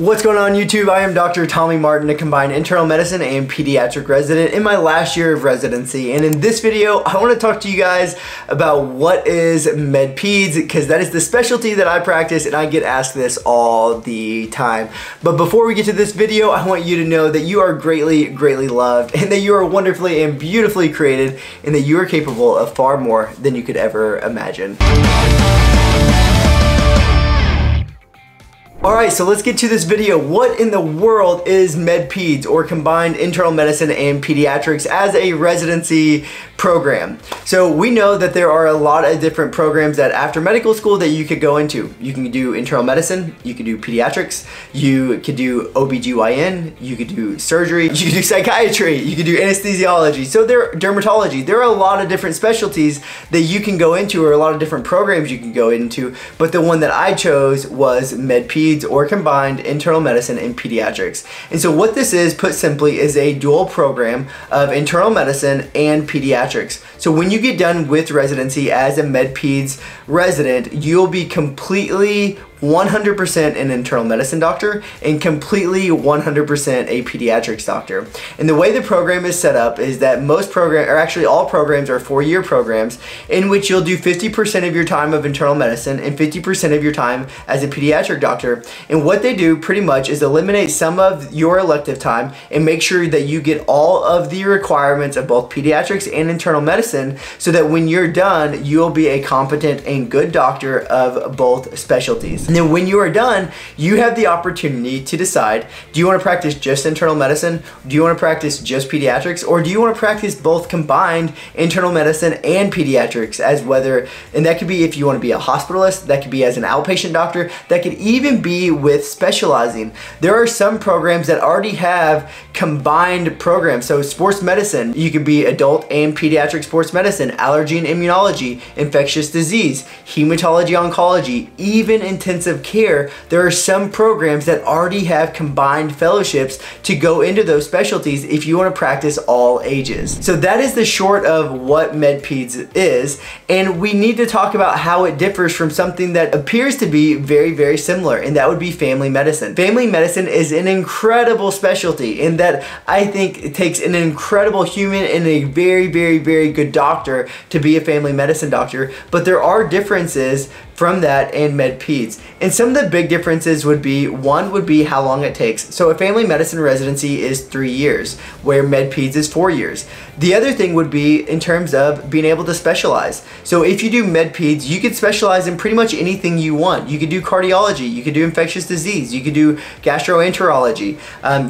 What's going on YouTube? I am Dr. Tommy Martin, a combined internal medicine and pediatric resident in my last year of residency. And in this video, I want to talk to you guys about what is Med-Peds, because that is the specialty that I practice and I get asked this all the time. But before we get to this video, I want you to know that you are greatly, greatly loved and that you are wonderfully and beautifully created and that you are capable of far more than you could ever imagine. Alright, so let's get to this video. What in the world is Med-Peds, or combined internal medicine and pediatrics, as a residency program? So we know that there are a lot of different programs that after medical school that you could go into. You can do internal medicine, you could do pediatrics, you could do OBGYN, you could do surgery, you could do psychiatry, you could do anesthesiology, so dermatology. There are a lot of different specialties that you can go into, or a lot of different programs you can go into, but the one that I chose was Med-Peds, or combined internal medicine and pediatrics. And so what this is, put simply, is a dual program of internal medicine and pediatrics. So when you get done with residency as a Med-Peds resident, you'll be completely 100% an internal medicine doctor and completely 100% a pediatrics doctor. And the way the program is set up is that most programs, or actually all programs, are 4-year programs in which you'll do 50% of your time of internal medicine and 50% of your time as a pediatric doctor. And what they do pretty much is eliminate some of your elective time and make sure that you get all of the requirements of both pediatrics and internal medicine, so that when you're done, you'll be a competent and good doctor of both specialties. And then when you are done, you have the opportunity to decide, do you want to practice just internal medicine? Do you want to practice just pediatrics? Or do you want to practice both combined internal medicine and pediatrics, as whether, and that could be if you want to be a hospitalist, that could be as an outpatient doctor, that could even be with specializing. There are some programs that already have combined programs. So sports medicine, you could be adult and pediatric sports medicine, allergy and immunology, infectious disease, hematology, oncology, even intensive care. There are some programs that already have combined fellowships to go into those specialties if you want to practice all ages. So that is the short of what Med-Peds is, and we need to talk about how it differs from something that appears to be very, very similar, and that would be family medicine. Family medicine is an incredible specialty in that I think it takes an incredible human and a very, very, very good doctor to be a family medicine doctor, but there are differences from that and Med-Peds. And some of the big differences would be, one would be how long it takes. So a family medicine residency is 3 years, where Med-Peds is 4 years. The other thing would be in terms of being able to specialize. So if you do Med-Peds, you could specialize in pretty much anything you want. You could do cardiology, you could do infectious disease, you could do gastroenterology,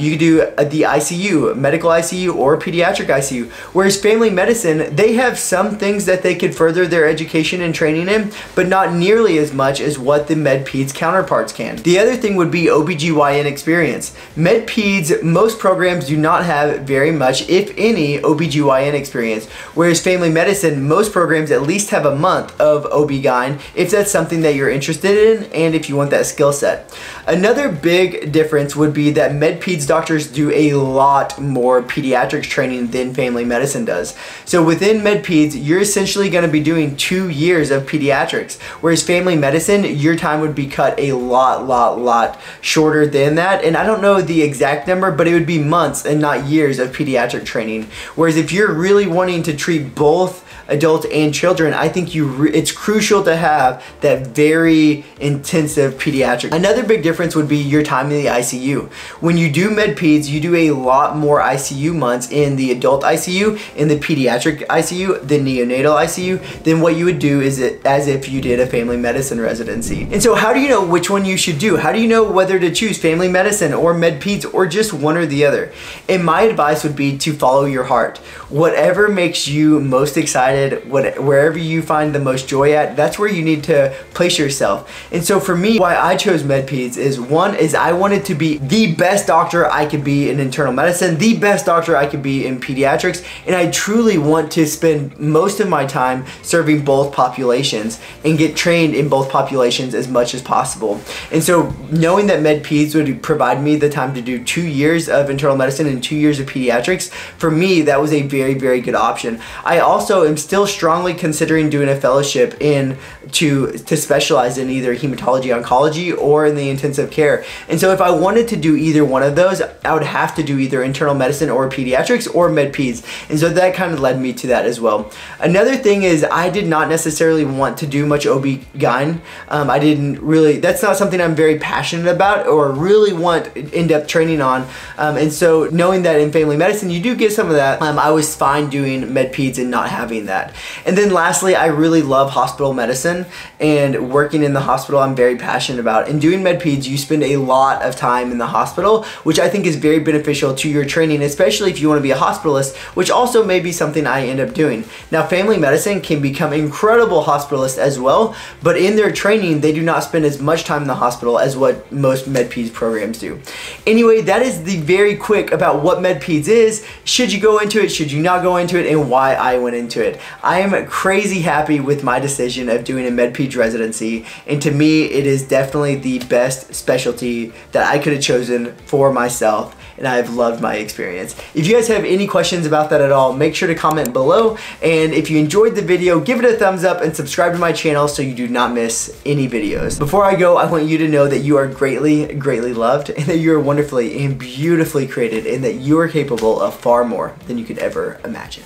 you could do the ICU, medical ICU, or pediatric ICU. Whereas family medicine, they have some things that they could further their education and training in, but not nearly as much as what the Med-Peds counterparts can. The other thing would be OBGYN experience. Med-Peds, most programs do not have very much, if any, OBGYN experience, whereas family medicine, most programs at least have a month of OB-GYN if that's something that you're interested in and if you want that skill set. Another big difference would be that Med-Peds doctors do a lot more pediatrics training than family medicine does. So within Med-Peds, you're essentially going to be doing 2 years of pediatrics, whereas family medicine, your time would be cut a lot shorter than that. And I don't know the exact number, but it would be months and not years of pediatric training. Whereas if you're really wanting to treat both adults and children, I think it's crucial to have that very intensive pediatric. Another big difference would be your time in the ICU. When you do Med-Peds, you do a lot more ICU months in the adult ICU, in the pediatric ICU, the neonatal ICU, than what you would do as if you did a family medicine residency. And so how do you know which one you should do? How do you know whether to choose family medicine or Med-Peds, or just one or the other? And my advice would be to follow your heart. Whatever makes you most excited, wherever you find the most joy at, that's where you need to place yourself. And so for me, why I chose Med-Peds is, one is I wanted to be the best doctor I could be in internal medicine, the best doctor I could be in pediatrics, and I truly want to spend most of my time serving both populations and get trained trained in both populations as much as possible. And so knowing that Med-Peds would provide me the time to do 2 years of internal medicine and 2 years of pediatrics, for me, that was a very, very good option. I also am still strongly considering doing a fellowship to specialize in either hematology oncology or in the intensive care. And so if I wanted to do either one of those, I would have to do either internal medicine or pediatrics or Med-Peds. And so that kind of led me to that as well. Another thing is I did not necessarily want to do much OB-GYN. I didn't really, that's not something I'm very passionate about or really want in-depth training on. And so knowing that in family medicine, you do get some of that, I was fine doing Med-Peds and not having that. And then lastly, I really love hospital medicine, and working in the hospital I'm very passionate about. And doing Med-Peds, you spend a lot of time in the hospital, which I think is very beneficial to your training, especially if you want to be a hospitalist, which also may be something I end up doing. Now, family medicine can become incredible hospitalists as well, but in their training, they do not spend as much time in the hospital as what most Med-Peds programs do. Anyway, that is the very quick about what Med-Peds is. Should you go into it? Should you not go into it? And why I went into it. I am crazy happy with my decision of doing a Med-Peds residency, and to me, it is definitely the best specialty that I could have chosen for myself, and I've loved my experience. If you guys have any questions about that at all, make sure to comment below, and if you enjoyed the video, give it a thumbs up and subscribe to my channel so you do not miss any videos. Before I go, I want you to know that you are greatly, greatly loved, and that you are wonderfully and beautifully created, and that you are capable of far more than you could ever imagine.